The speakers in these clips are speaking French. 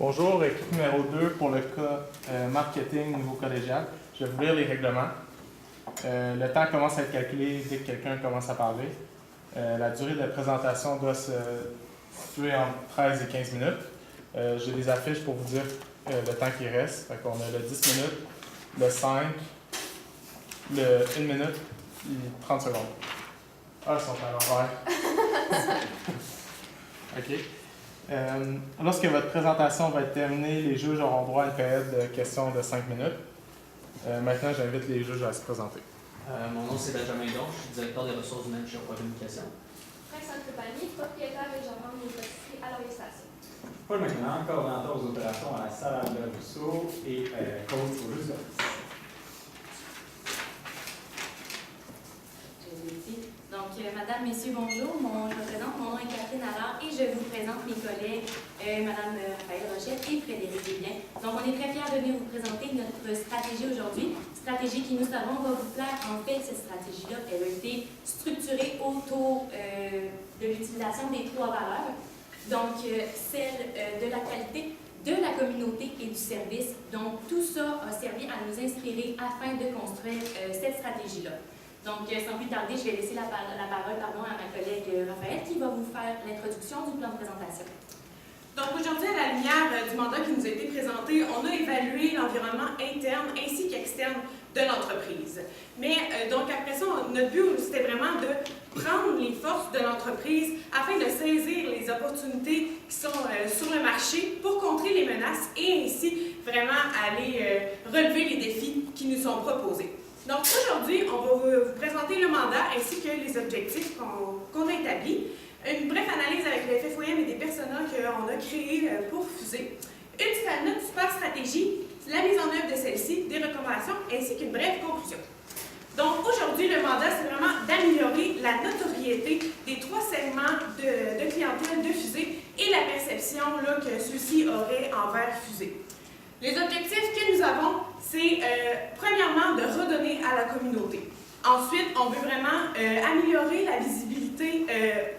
Bonjour, équipe numéro 2 pour le cas marketing niveau collégial. Je vais vous lire les règlements. Le temps commence à être calculé dès que quelqu'un commence à parler. La durée de la présentation doit se situer entre 13 et 15 minutes. J'ai des affiches pour vous dire le temps qui reste. On a le 10 minutes, le 5, le 1 minute et 30 secondes. Ah, ils sont à l'envers. OK. Lorsque votre présentation va être terminée, les juges auront droit à une période de questions de 5 minutes. Maintenant, j'invite les juges à se présenter. Mon nom c'est Benjamin Don, je suis directeur des ressources humaines chez Projet Communication. Vincent Trépanier, propriétaire et gérant de l'industrie à l'orientation. Paul McLennan, coordonnateur aux opérations à la salle Albert Rousseau et coach au Juste d'Office. Madame, Messieurs, bonjour. Je me présente, mon nom est Catherine Allard et je vous présente mes collègues, Madame Raphaël Rochette et Frédéric Desbiens. Donc, on est très fiers de venir vous présenter notre stratégie aujourd'hui. Stratégie qui, nous savons, va vous plaire. En fait, cette stratégie-là, elle a été structurée autour de l'utilisation des 3 valeurs. Donc, celle de la qualité, de la communauté et du service. Donc, tout ça a servi à nous inspirer afin de construire cette stratégie-là. Donc, sans plus tarder, je vais laisser la parole à ma collègue Raphaël qui va vous faire l'introduction du plan de présentation. Donc, aujourd'hui, à la lumière du mandat qui nous a été présenté, on a évalué l'environnement interne ainsi qu'externe de l'entreprise. Mais, donc, après ça, notre but, c'était vraiment de prendre les forces de l'entreprise afin de saisir les opportunités qui sont sur le marché pour contrer les menaces et ainsi vraiment aller relever les défis qui nous sont proposés. Donc aujourd'hui, on va vous présenter le mandat ainsi que les objectifs qu'on a établis, une brève analyse avec le FFOM et des personas qu'on a créés pour FUSée, notre super stratégie, la mise en œuvre de celle-ci, des recommandations ainsi qu'une brève conclusion. Donc aujourd'hui, le mandat, c'est vraiment d'améliorer la notoriété des 3 segments de clientèle de FUSée et la perception que ceux-ci auraient envers FUSée. Les objectifs que nous avons, c'est premièrement de redonner à la communauté. Ensuite, on veut vraiment améliorer la visibilité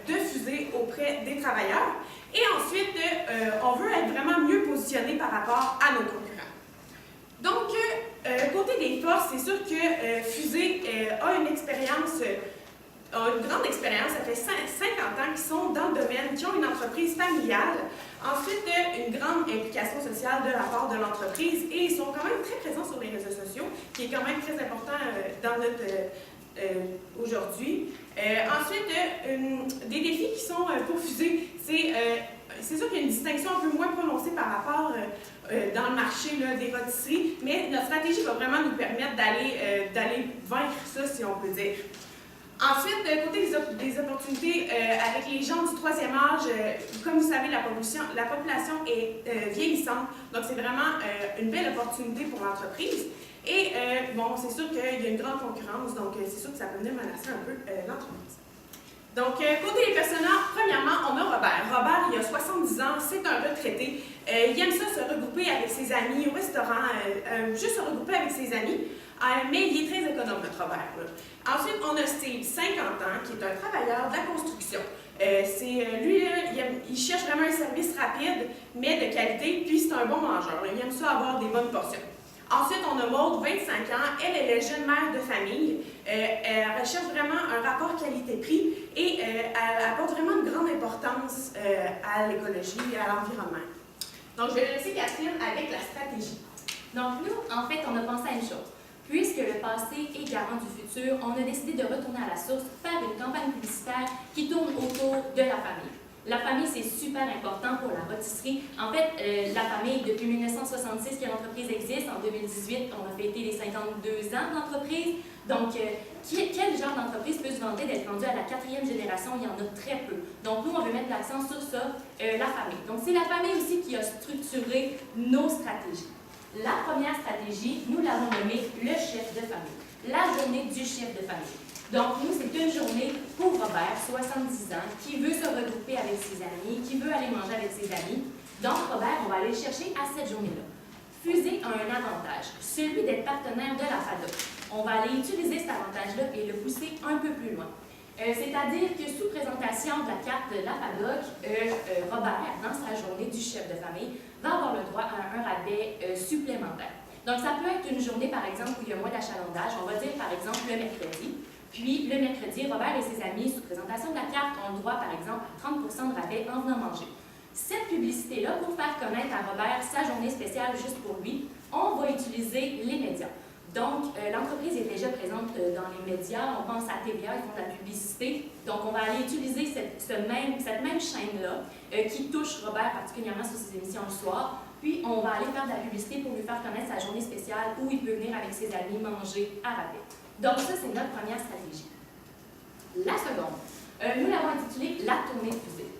de FUSée auprès des travailleurs. Et ensuite, on veut être vraiment mieux positionné par rapport à nos concurrents. Donc, côté des forces, c'est sûr que FUSée a une grande expérience, ça fait 50 ans qu'ils sont dans le domaine, qui ont une entreprise familiale. Ensuite, une grande implication sociale de la part de l'entreprise et ils sont quand même très présents sur les réseaux sociaux, qui est quand même très important dans notre aujourd'hui. Ensuite, des défis qui sont pour FUSée, c'est sûr qu'il y a une distinction un peu moins prononcée par rapport dans le marché des rôtisseries, mais notre stratégie va vraiment nous permettre d'aller vaincre ça, si on peut dire. Ensuite, côté des opportunités avec les gens du 3e âge, comme vous savez, la population est vieillissante, donc c'est vraiment une belle opportunité pour l'entreprise. Et bon, c'est sûr qu'il y a une grande concurrence, donc c'est sûr que ça peut venir menacer un peu l'entreprise. Donc, côté des personnages, premièrement, on a Robert. Robert, il a 70 ans, c'est un retraité. Il aime ça se regrouper avec ses amis au restaurant, juste se regrouper avec ses amis. Mais il est très économe, notre Robert. Ensuite, on a Steve, 50 ans, qui est un travailleur de la construction. Lui, il cherche vraiment un service rapide, mais de qualité, puis c'est un bon mangeur. Il aime ça avoir des bonnes portions. Ensuite, on a Maude, 25 ans. Elle est jeune mère de famille. Elle recherche vraiment un rapport qualité-prix et elle apporte vraiment une grande importance à l'écologie et à l'environnement. Donc, je vais laisser Catherine avec la stratégie. Donc, nous, en fait, on a pensé à une chose. Puisque le passé est garant du futur, on a décidé de retourner à la source, faire une campagne publicitaire qui tourne autour de la famille. La famille, c'est super important pour la rôtisserie. En fait, la famille, depuis 1966 que l'entreprise existe, en 2018, on a fêté les 52 ans d'entreprise. Donc, quel genre d'entreprise peut se vanter d'être rendue à la 4e génération? Il y en a très peu. Donc, nous, on veut mettre l'accent sur ça, la famille. Donc, c'est la famille aussi qui a structuré nos stratégies. La première stratégie, nous l'avons nommée le chef de famille, la journée du chef de famille. Donc, nous, c'est une journée pour Robert, 70 ans, qui veut se regrouper avec ses amis, qui veut aller manger avec ses amis. Donc, Robert, on va aller le chercher à cette journée-là. FUSée a un avantage, celui d'être partenaire de la FADA. On va aller utiliser cet avantage-là et le pousser un peu plus loin. C'est-à-dire que sous présentation de la carte de la FADOC, Robert, dans sa journée du chef de famille, va avoir le droit à un rabais supplémentaire. Donc, ça peut être une journée, par exemple, où il y a moins d'achalandage. On va dire, par exemple, le mercredi. Puis, le mercredi, Robert et ses amis, sous présentation de la carte, ont le droit, par exemple, à 30 % de rabais en venant manger. Cette publicité-là, pour faire connaître à Robert sa journée spéciale juste pour lui, on va utiliser les médias. Donc, l'entreprise est déjà présente dans les médias. On pense à TVA, ils font de la publicité. Donc, on va aller utiliser cette même chaîne-là qui touche Robert particulièrement sur ses émissions le soir. Puis, on va aller faire de la publicité pour lui faire connaître sa journée spéciale où il peut venir avec ses amis manger à rabais. Donc, ça, c'est notre première stratégie. La seconde, nous l'avons intitulée « La tournée de fusée ».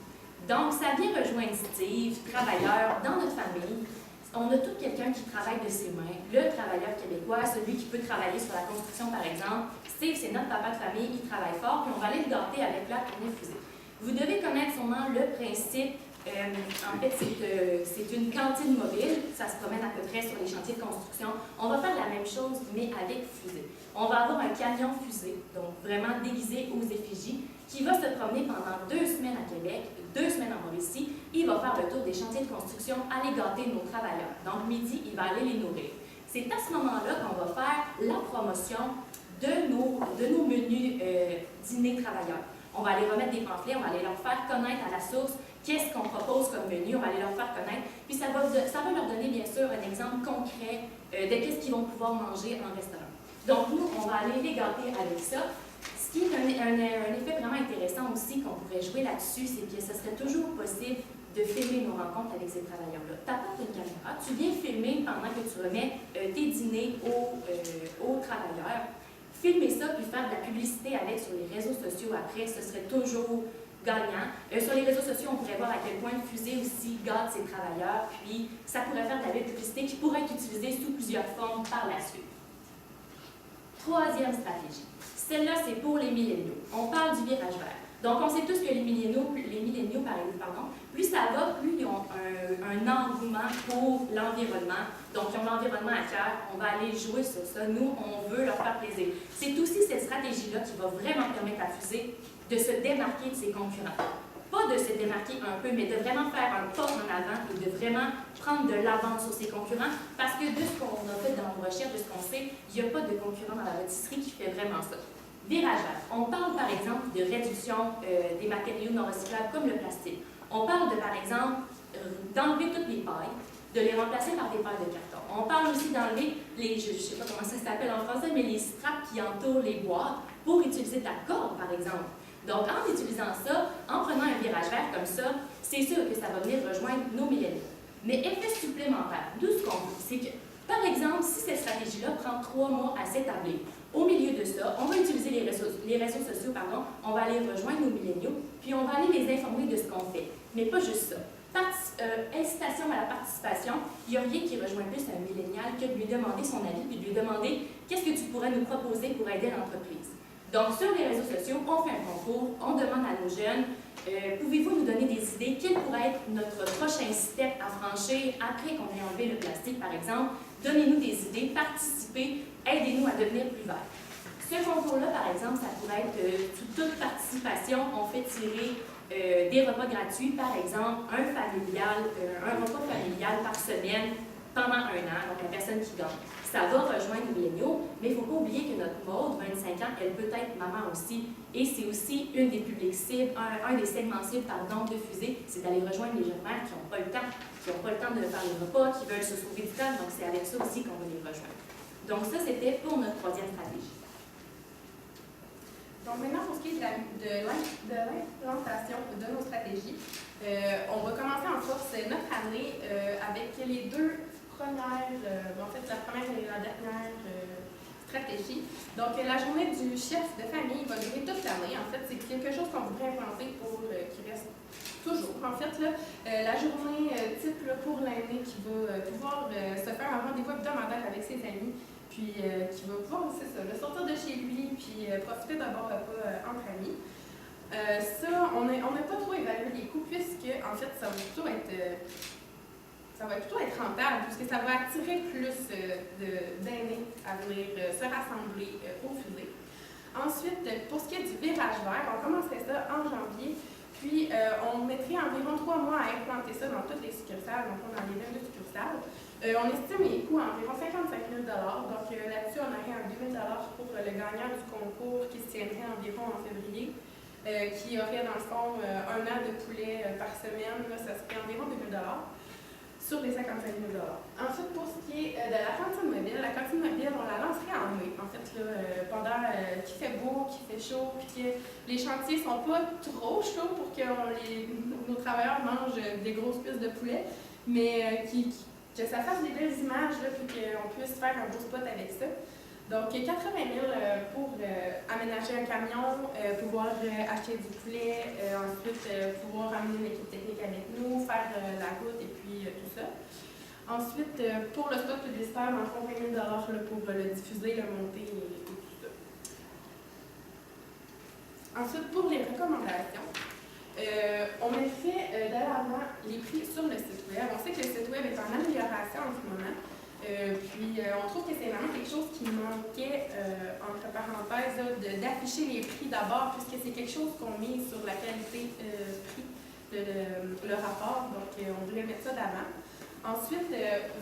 Donc, ça vient rejoindre Steve, travailleur, dans notre famille. On a tout quelqu'un qui travaille de ses mains, le travailleur québécois, celui qui peut travailler sur la construction, par exemple. Steve, c'est notre papa de famille, il travaille fort, puis on va aller le gâter avec la tournée fusée. Vous devez connaître sûrement le principe. En fait, c'est une cantine mobile, ça se promène à peu près sur les chantiers de construction. On va faire la même chose, mais avec fusée. On va avoir un camion fusée, donc vraiment déguisé aux effigies, qui va se promener pendant 2 semaines à Québec, 2 semaines en Mauricie. Il va faire le tour des chantiers de construction, aller gâter nos travailleurs. Donc, midi, il va aller les nourrir. C'est à ce moment-là qu'on va faire la promotion de nos menus dîner travailleurs. On va aller remettre des pamphlets, on va aller leur faire connaître à la source qu'est-ce qu'on propose comme menu, on va aller leur faire connaître. Puis ça va leur donner, bien sûr, un exemple concret de qu'est-ce qu'ils vont pouvoir manger en restaurant. Donc, nous, on va aller les gâter avec ça. Ce qui est un effet vraiment intéressant aussi qu'on pourrait jouer là-dessus, c'est que ce serait toujours possible de filmer nos rencontres avec ces travailleurs-là. Tu apportes une caméra, tu viens filmer pendant que tu remets tes dîners aux travailleurs. Filmer ça puis faire de la publicité avec sur les réseaux sociaux après, ce serait toujours gagnant. Sur les réseaux sociaux, on pourrait voir à quel point le fusée aussi gâte ses travailleurs, puis ça pourrait faire de la belle publicité qui pourrait être utilisée sous plusieurs formes par la suite. Troisième stratégie. Celle-là, c'est pour les milléniaux. On parle du virage vert. Donc, on sait tous que les milléniaux plus ça va, plus ils ont un engouement pour l'environnement. Donc, ils ont l'environnement à cœur. On va aller jouer sur ça. Nous, on veut leur faire plaisir. C'est aussi cette stratégie-là qui va vraiment permettre à Fusée de se démarquer de ses concurrents. Pas de se démarquer un peu, mais de vraiment faire un pas en avant et de vraiment prendre de l'avance sur ses concurrents. Parce que de ce qu'on a fait dans nos recherches, de ce qu'on sait, il n'y a pas de concurrent dans la pâtisserie qui fait vraiment ça. Virage vert. On parle par exemple de réduction des matériaux non recyclables comme le plastique. On parle de, par exemple, d'enlever toutes les pailles, de les remplacer par des pailles de carton. On parle aussi d'enlever les, je ne sais pas comment ça s'appelle en français, mais les straps qui entourent les boîtes pour utiliser de la corde, par exemple. Donc, en utilisant ça, en prenant un virage vert comme ça, c'est sûr que ça va venir rejoindre nos milléniaux. Mais effet supplémentaire, d'où ce qu'on veut, c'est que, par exemple, si cette stratégie-là prend 3 mois à s'établir, au milieu de ça, on va utiliser les réseaux sociaux, on va aller rejoindre nos milléniaux, puis on va aller les informer de ce qu'on fait. Mais pas juste ça. Incitation à la participation, il n'y a rien qui rejoint plus un millénial que de lui demander son avis, puis de lui demander qu'est-ce que tu pourrais nous proposer pour aider l'entreprise. Donc, sur les réseaux sociaux, on fait un concours, on demande à nos jeunes, pouvez-vous nous donner des idées? Quel pourrait être notre prochain step à franchir après qu'on ait enlevé le plastique, par exemple? Donnez-nous des idées, participez, aidez-nous à devenir plus verts. Ce concours-là, par exemple, ça pourrait être sous toute participation, on fait tirer des repas gratuits, par exemple, un repas familial par semaine pendant 1 an, donc la personne qui gagne. Ça va rejoindre les milléniaux, mais il ne faut pas oublier que notre Maude, 25 ans, elle peut être maman aussi. Et c'est aussi une des publics cibles, un des segments cibles de Fusée, c'est d'aller rejoindre les jeunes mères qui n'ont pas le temps, de faire les repas, qui veulent se sauver du temps. Donc c'est avec ça aussi qu'on va les rejoindre. Donc ça, c'était pour notre 3e stratégie. Donc maintenant, pour ce qui est de l'implantation de nos stratégies, on va commencer en force notre année avec les 2 premières, en fait la première et la dernière stratégie. Donc la journée du chef de famille va durer toute l'année. En fait, c'est quelque chose qu'on voudrait implanter pour qui reste toujours. En fait, là, la journée type là, pour l'année qui va pouvoir se faire un rendez-vous hebdomadaire avec ses amis, puis qui va pouvoir aussi sortir de chez lui, puis profiter d'un bon repas entre amis. Ça, on n'a pas trop évalué les coûts, puisque en fait, ça va plutôt être rentable, puisque ça va attirer plus d'aînés à venir se rassembler au Fusée. Ensuite, pour ce qui est du virage vert, on commencerait ça en janvier, puis on mettrait environ 3 mois à implanter ça dans toutes les succursales, donc dans les 22 succursales. On estime les coûts à environ 55 000 donc là-dessus, on aurait un 2 000 pour le gagnant du concours qui se tiendrait environ en février, qui aurait dans le fond 1 an de poulet par semaine, là, ça serait environ 2 000 sur les 55 000 Ensuite, pour ce qui est de la cantine mobile, on la lancerait en mai. En fait, là, pendant qu'il fait beau, qu'il fait chaud, puis que les chantiers ne sont pas trop chauds pour que nos travailleurs mangent des grosses cuisses de poulet, mais que ça fasse des belles images, là, puis qu'on puisse faire un beau spot avec ça. Donc, 80 000 pour aménager un camion, pouvoir acheter du poulet, ensuite pouvoir amener une équipe technique avec nous, faire la route et puis tout ça. Ensuite, pour le spot publicitaire, dans le fond, 20 000 là, pour le diffuser, le monter et tout ça. Ensuite, pour les recommandations, on mettrait de l'avant les prix sur le site web. On sait que le site web est en amélioration en ce moment. Puis on trouve que c'est vraiment quelque chose qui manquait, entre parenthèses, d'afficher les prix d'abord, puisque c'est quelque chose qu'on met sur la qualité-prix, le rapport. Donc on voulait mettre ça d'avant. Ensuite,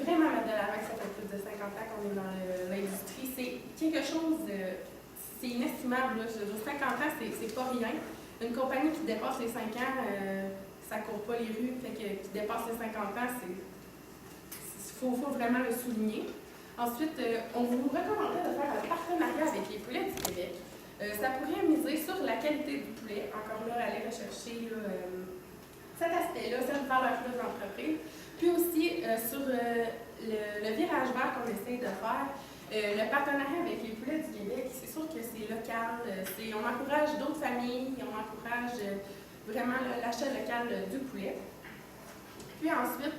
vraiment mettre de l'avant, ça fait plus de 50 ans qu'on est dans l'industrie. C'est quelque chose, c'est inestimable. Là. Je veux dire, 50 ans, c'est pas rien. Une compagnie qui dépasse les 5 ans, ça court pas les rues. Fait que, qui dépasse les 50 ans, faut vraiment le souligner. Ensuite, on vous recommanderait de faire un partenariat avec les poulets du Québec. Ça pourrait miser sur la qualité du poulet. Encore là, aller rechercher cet aspect-là, cette valeur-là de l'entreprise. Puis aussi, sur le virage vert qu'on essaie de faire, le partenariat avec les poulets du Québec, c'est sûr que c'est local. On encourage d'autres familles, on encourage vraiment l'achat local du poulet. Puis ensuite,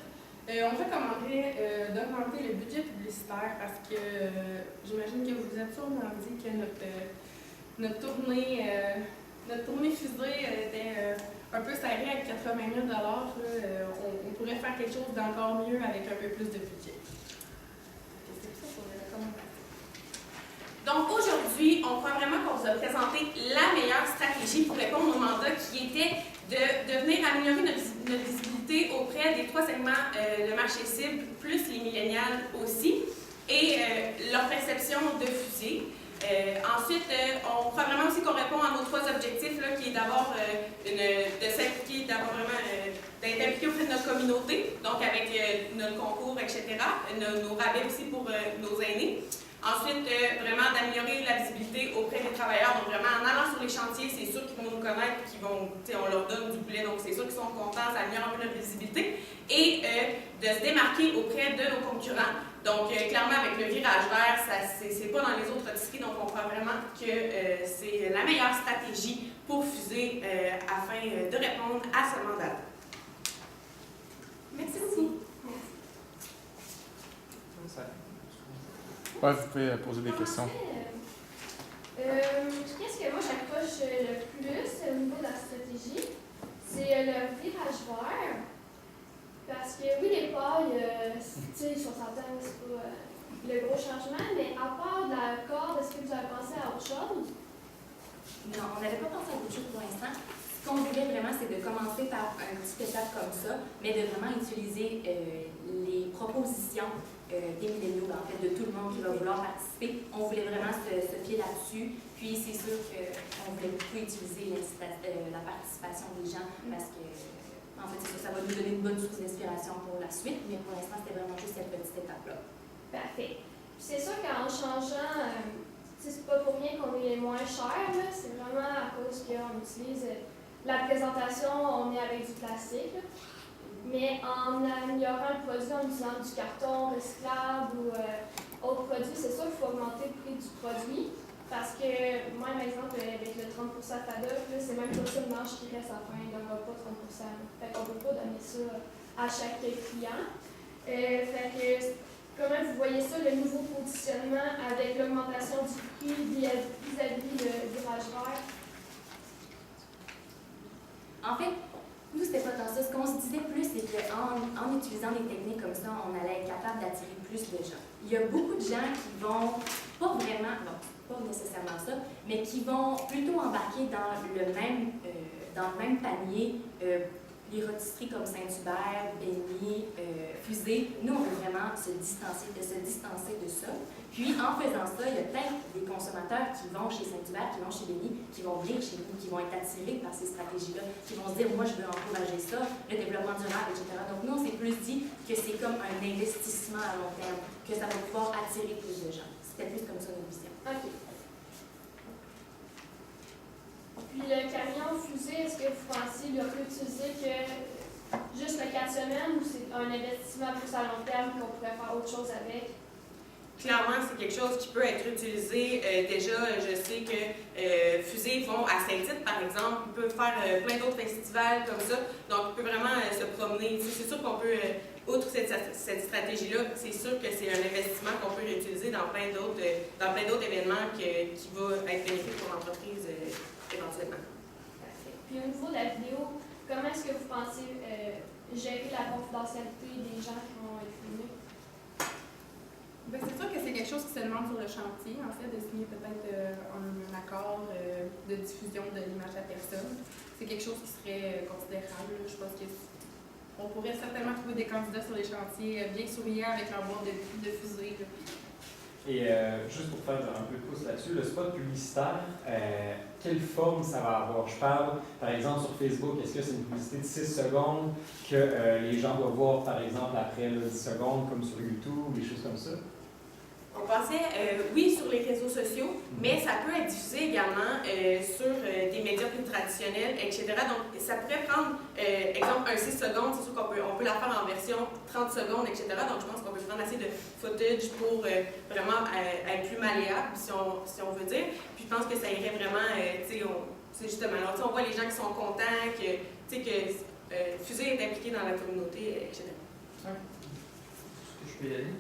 on recommanderait d'augmenter le budget publicitaire parce que j'imagine que vous êtes sûrement dit que notre tournée fusée était un peu serrée avec 80 000 on pourrait faire quelque chose d'encore mieux avec un peu plus de budget. C'est ça pour les recommandations. Donc aujourd'hui, on croit vraiment qu'on vous a présenté la meilleure stratégie pour répondre au mandat qui était de venir améliorer notre visibilité auprès des 3 segments, le marché cible, plus les millénials aussi, et leur perception de fusée. Ensuite, on croit vraiment aussi qu'on répond à nos 3 objectifs, là, qui est d'abord de s'impliquer, d'être impliqué auprès de notre communauté, donc avec notre concours, etc., nos rabais aussi pour nos aînés. Ensuite, vraiment d'améliorer la visibilité auprès des travailleurs. Donc, vraiment, en allant sur les chantiers, c'est sûr qu'ils vont nous connaître, on leur donne du poulet, donc c'est sûr qu'ils sont contents, ça améliore un peu notre visibilité. Et de se démarquer auprès de nos concurrents. Donc, clairement, avec le virage vert, c'est pas dans les autres épiceries, donc on croit vraiment que c'est la meilleure stratégie pour fuser afin de répondre à ce mandat. Merci beaucoup. Ouais, vous pouvez poser des questions. Qu'est-ce que moi j'accroche le plus au niveau de la stratégie? C'est le virage vert. Parce que oui, les pailles, ils sont s'entendent, c'est pas le gros changement, mais à part de la corde, est-ce que vous avez pensé à autre chose? Non, on n'avait pas pensé à autre chose pour l'instant. Ce qu'on voulait vraiment, c'est de commencer par un petit étape comme ça, mais de vraiment utiliser les propositions des milléniaux, en fait, de tout le monde qui va vouloir participer. On voulait vraiment se fier là-dessus. Puis c'est sûr qu'on voulait beaucoup utiliser la participation des gens parce que, en fait, c'est ça va nous donner une bonne source d'inspiration pour la suite, mais pour l'instant, c'était vraiment juste cette petite étape-là. Parfait. C'est sûr qu'en changeant, c'est pas pour rien qu'on est moins cher, c'est vraiment à cause qu'on utilise la présentation, on est avec du plastique. Là. Mais en améliorant le produit, en utilisant du carton recyclable ou autre produit, c'est sûr qu'il faut augmenter le prix du produit. Parce que, moi, par exemple, avec le 30% FADOC, c'est même pas ça le marge qui reste à la fin, il n'y aura pas 30%. Fait qu'on ne peut pas donner ça à chaque client. Fait que, comment vous voyez ça, le nouveau positionnement avec l'augmentation du prix vis-à-vis le virage vert? En fait, Nous, c'était pas tant ça. Ce qu'on se disait plus, c'est qu'en utilisant des techniques comme ça, on allait être capable d'attirer plus de gens. Il y a beaucoup de gens qui vont, pas vraiment, non, pas nécessairement ça, mais qui vont plutôt embarquer dans le même panier. Les rôtisseries comme Saint-Hubert, Béni, Fusée, nous, on veut vraiment se distancer de ça. Puis, en faisant ça, il y a peut-être des consommateurs qui vont chez Saint-Hubert, qui vont chez Béni, qui vont venir chez nous, qui vont être attirés par ces stratégies-là, qui vont se dire, moi, je veux encourager ça, le développement durable, etc. Donc, nous, on s'est plus dit que c'est comme un investissement à long terme, que ça va pouvoir attirer plus de gens. C'était plus comme ça notre vision. OK. Puis le camion fusée, est-ce que vous pensez qu'on peut utiliser que juste le 4 semaines ou c'est un investissement plus à long terme qu'on pourrait faire autre chose avec? Clairement, c'est quelque chose qui peut être utilisé. Déjà, je sais que Fusée vont à Saint-Tite, par exemple. Ils peuvent faire plein d'autres festivals comme ça. Donc, ils peuvent vraiment se promener. C'est sûr qu'on peut, outre cette stratégie-là, c'est sûr que c'est un investissement qu'on peut réutiliser dans plein d'autres événements qui va être bénéfique pour l'entreprise éventuellement. Parfait. Puis au niveau de la vidéo, comment est-ce que vous pensez gérer la confidentialité des gens qui vont être filmés? Ben, c'est sûr que c'est quelque chose qui se demande sur le chantier, en fait, de signer peut-être un accord de diffusion de l'image de la personne. C'est quelque chose qui serait considérable. Je pense qu'on pourrait certainement trouver des candidats sur les chantiers bien souriants avec leur boîte de fusée. Et juste pour faire un peu de pouce là-dessus, le spot publicitaire, quelle forme ça va avoir? Je parle, par exemple, sur Facebook, est-ce que c'est une publicité de 6 secondes que les gens doivent voir, par exemple, après 10 secondes, comme sur YouTube, des choses comme ça? On pensait, oui, sur les réseaux sociaux, mais ça peut être diffusé également sur des médias plus traditionnels, etc. Donc, ça pourrait prendre, exemple, un 6 secondes. C'est sûr qu'on peut la faire en version 30 secondes, etc. Donc, je pense qu'on peut prendre assez de footage pour vraiment être plus malléable, si on veut dire. Puis, je pense que ça irait vraiment, c'est justement, alors, on voit les gens qui sont contents, que Fusée est impliquée dans la communauté, etc. Je peux y aller.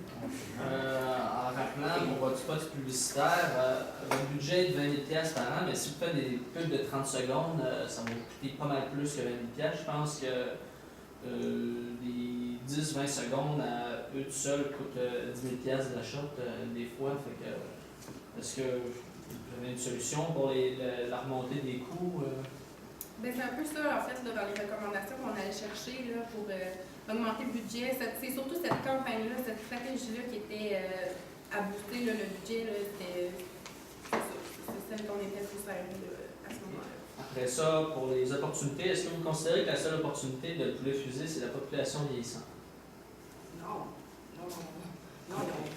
En rappelant pour votre spot publicitaire, votre budget est de 20 000 par an, mais si vous faites des pubs de 30 secondes, ça va vous coûter pas mal plus que 20 000. Je pense que des 10-20 secondes à eux tout seuls coûtent 10 000 de la shot des fois. Est-ce que vous avez une solution pour la remontée des coûts? Ben, c'est un peu ça, en fait, là, dans les recommandations qu'on allait chercher là, pour augmenter le budget. C'est surtout cette campagne-là, cette stratégie-là qui était à booster là, le budget. C'est celle qu'on était plus à ce moment-là. Après ça, pour les opportunités, est-ce que vous considérez que la seule opportunité de poulet fusée, c'est la population vieillissante? Non, ils ont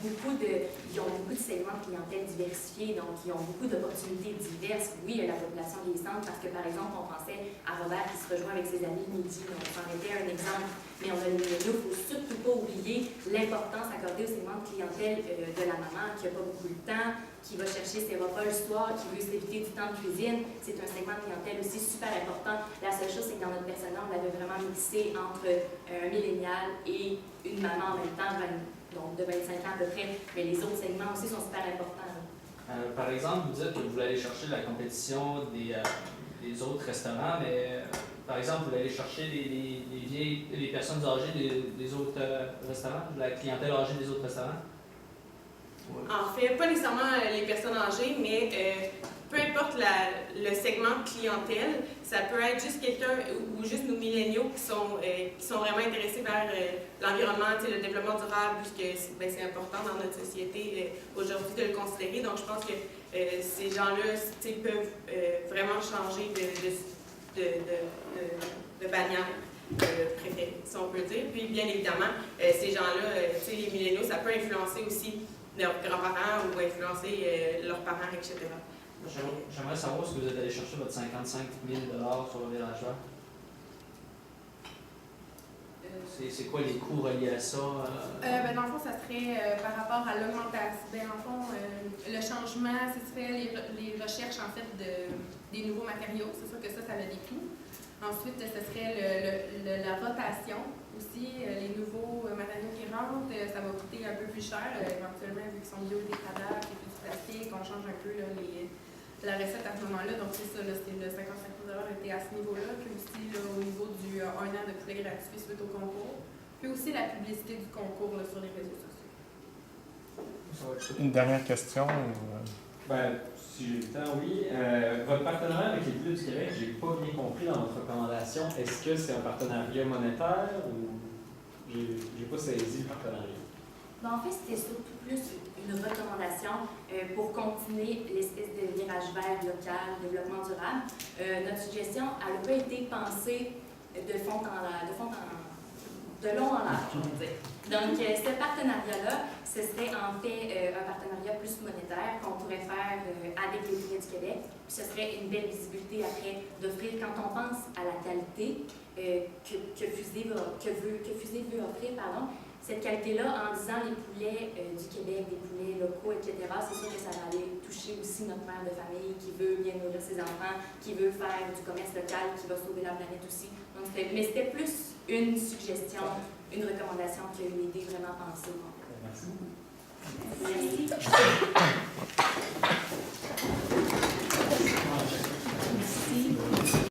beaucoup de segments de clientèle diversifiés, donc ils ont beaucoup d'opportunités diverses. Oui, il y a la population vieillissante parce que, par exemple, on pensait à Robert qui se rejoint avec ses amis midi, donc c'en était un exemple. Mais on a les milléniaux, il ne faut surtout pas oublier l'importance accordée au segment de clientèle de la maman qui n'a pas beaucoup de temps, qui va chercher ses repas le soir, qui veut s'éviter du temps de cuisine. C'est un segment de clientèle aussi super important. La seule chose, c'est que dans notre personnel, on l'avait vraiment mixé entre un millénial et une maman en même temps, donc de 25 ans à peu près, mais les autres segments aussi sont super importants. Par exemple, vous dites que vous voulez aller chercher la compétition des autres restaurants, mais par exemple, vous voulez aller chercher les personnes âgées des autres restaurants, la clientèle âgée des autres restaurants? Ouais. En fait, pas nécessairement les personnes âgées, mais peu importe le segment de clientèle, ça peut être juste quelqu'un ou juste nos milléniaux qui sont vraiment intéressés vers l'environnement, le développement durable, puisque c'est important dans notre société aujourd'hui de le considérer. Donc, je pense que ces gens-là peuvent vraiment changer de bannière préférée, si on peut dire. Puis, bien évidemment, ces gens-là, les milléniaux, ça peut influencer aussi leurs grands-parents ou influencer leurs parents, etc. J'aimerais savoir si vous êtes allé chercher votre 55 000 $ sur le Village Vert. C'est quoi les coûts reliés à ça? Dans le fond, ça serait par rapport à l'augmentation. Dans le fond, le changement, ce serait les recherches en fait des nouveaux matériaux. C'est sûr que ça a des coûts. Ensuite, ce serait la rotation aussi. Les nouveaux matériaux qui rentrent, ça va coûter un peu plus cher, éventuellement, vu qu'ils sont biodégradables, c'est plus du plastique, on change un peu là, la recette à ce moment-là. Donc, c'est ça, là, c'est le 55 $ était à ce niveau-là. Puis aussi, là, au niveau du 1 an de poulet gratuit suite au concours. Puis aussi la publicité du concours là, sur les réseaux sociaux. Une dernière question? Ben, si j'ai le temps, oui. Votre partenariat avec les Bleus du Québec, j'ai pas bien compris dans votre recommandation. Est-ce que c'est un partenariat monétaire ou j'ai pas saisi le partenariat? Ben, en fait, c'était surtout plus une recommandation pour continuer l'espèce de virage vert local, développement durable. Notre suggestion, elle n'a pas été pensée de long en large, on va dire. Donc, ce partenariat-là, ce serait en fait un partenariat plus monétaire qu'on pourrait faire avec les Poulets du Québec. Puis ce serait une belle visibilité après d'offrir, quand on pense à la qualité que Fusée veut offrir, cette qualité-là, en disant les poulets du Québec, des poulets locaux, etc., c'est sûr que ça va aller toucher aussi notre mère de famille qui veut bien nourrir ses enfants, qui veut faire du commerce local, qui va sauver la planète aussi. Donc, mais c'était plus une suggestion, une recommandation qui a eu l'idée vraiment pensée. Merci. Merci.